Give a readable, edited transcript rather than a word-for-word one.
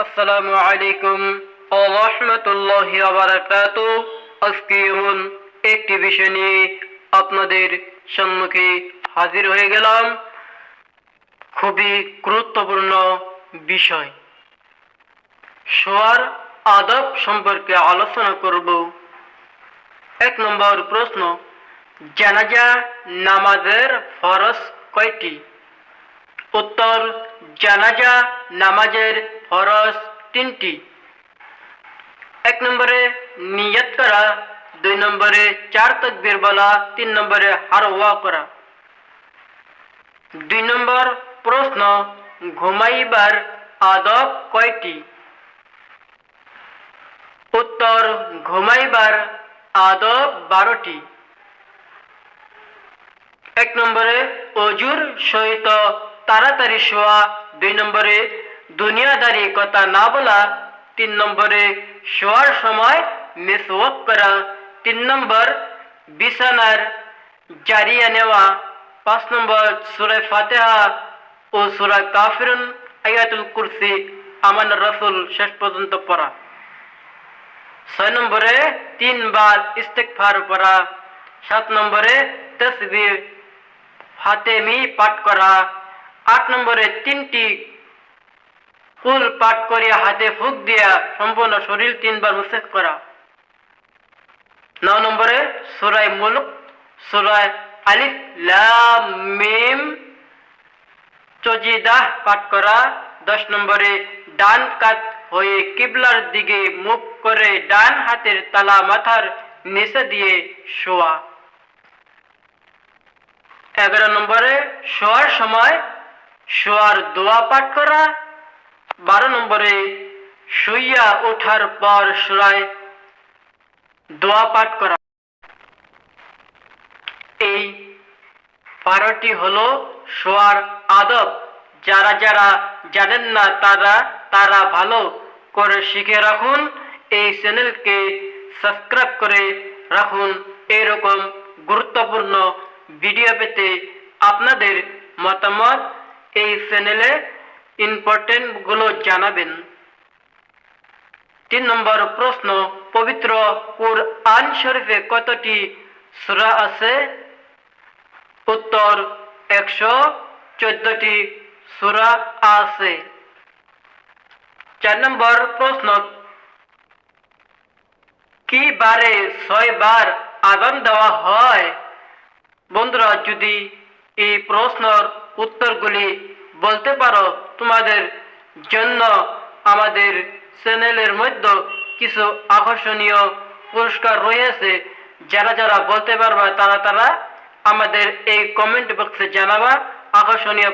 আসসালামু আলাইকুম ওয়া রাহমাতুল্লাহি ওয়া বারাকাতুহু। আজকে এমন একটি বিষয় নিয়ে আপনাদের সম্মুখে হাজির হয়ে গেলাম। খুবই গুরুত্বপূর্ণ বিষয়, শোয়ার আদব সম্পর্কে আলোচনা করব। 1 নম্বর প্রশ্ন, জানাজা নামাজের ফরজ কয়টি? উত্তর, জানাজা নামাজের ফরজ 3টি। 1 নম্বরে নিয়ত করা, 2 নম্বরে 4 তাকবীর বলা, 3 নম্বরে হারওয়া করা। 2 নম্বর প্রশ্ন, ঘুমাইবার আদব কয়টি? উত্তর, ঘুমাইবার আদব 12টি। 1 নম্বরে অজুর সহিত তাড়াতাড়ি শোয়া, 2 নম্বরে দুনিয়াদারি কথা না বলা, 3 নম্বরে শোয়ার সময় মিসওয়াক করা, 3 নম্বর বিছানার জারিয়া নেওয়া, 5 নম্বর সূরা ফাতিহা ও সূরা কাফিরুন, আয়াতুল কুরসি, আমানুর রাসূল শেষ পর্যন্ত পড়া। 6 নম্বরে 3 বার ইস্তিগফার পড়া, 7 নম্বরে তাসবিহ ফাতেমি পাঠ করা, 8 নম্বরে 3টি কুল পাঠ করিয়া হাতে ফুঁক দিয়া সম্পূর্ণ শরীর 3 বার মুছে করা। 9 নম্বরে সূরা মুলক, সূরা আলিফ লাম মিম সজদা পাঠ করা। 10 নম্বরে ডান কাত হয়ে কিবলার দিকে মুখ করে ডান হাতের তালা মাথার নিচে দিয়ে শোয়া। 11 নম্বরে শোয়ার সময় শোয়ার দোয়া পাঠ করা। 12 নম্বরে শুইয়া ওঠার পর সূরায় দোয়া পাঠ করা। এই 12টি হলো শোয়ার আদব। যারা যারা জানেন না তারা ভালো করে শিখে রাখুন। এই চ্যানেলকে সাবস্ক্রাইব করে রাখুন। এরকম গুরুত্বপূর্ণ ভিডিও পেতে আপনাদের মতামত এই চ্যানেলে ইম্পর্টেন্ট গুলো জানাবেন। 3 নম্বর প্রশ্ন, পবিত্র কুরআন শরীফে কতটি সূরা আছে? উত্তর, 114টি সূরা আছে। 4 নম্বর প্রশ্ন, কি বারে 6 বার আযান দেওয়া হয়? বন্ধুরা, যদি এই প্রশ্নের উত্তরগুলি বলতে পারো, তোমাদের জন্য আমাদের চ্যানেলের মধ্যে কিছু আকর্ষণীয় পুরস্কার রয়েছে। যারা যারা বলতে পারবা তারা আমাদের এই কমেন্ট বক্সে জানাবা। আকর্ষণীয়